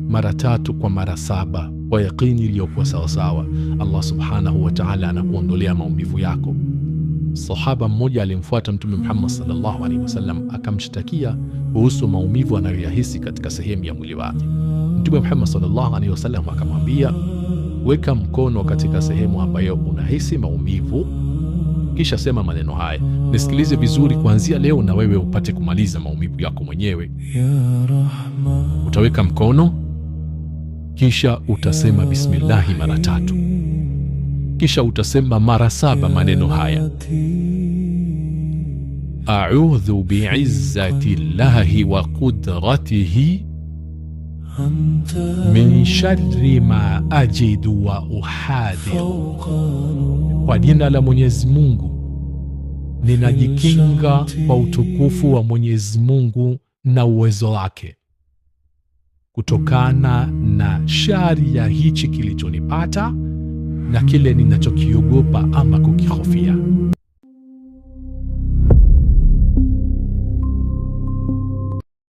mara 3 kwa mara 7 kwa yaqini iliyokuwa sawasawa, Allah subhanahu wa ta'ala anakuondolea maumivu yako. Sahaba mmoja alimfuata Mtume Muhammad sallallahu alaihi wasallam akamshtakia kuhusu maumivu anayoyahisi katika sehemu ya mwili wake. Mtume Muhammad sallallahu alaihi wasallam akamwambia, weka mkono katika sehemu ambayo unahisi maumivu, kisha sema maneno haya. Nisikilize vizuri kuanzia leo na wewe upate kumaliza maumivu yako mwenyewe. Utaweka mkono, kisha utasema bismillahi mara 3, kisha utasema mara 7 maneno haya: a'udhu bi'izzati llahi wa qudratihi min sharri ma ajidu wa uhadhiru. Kwa jina la Mwenyezi Mungu ninajikinga kwa utukufu wa Mwenyezi Mungu na uwezo wake kutokana na shari ya hichi kilichonipata na kile ninachokiogopa ama kukihofia.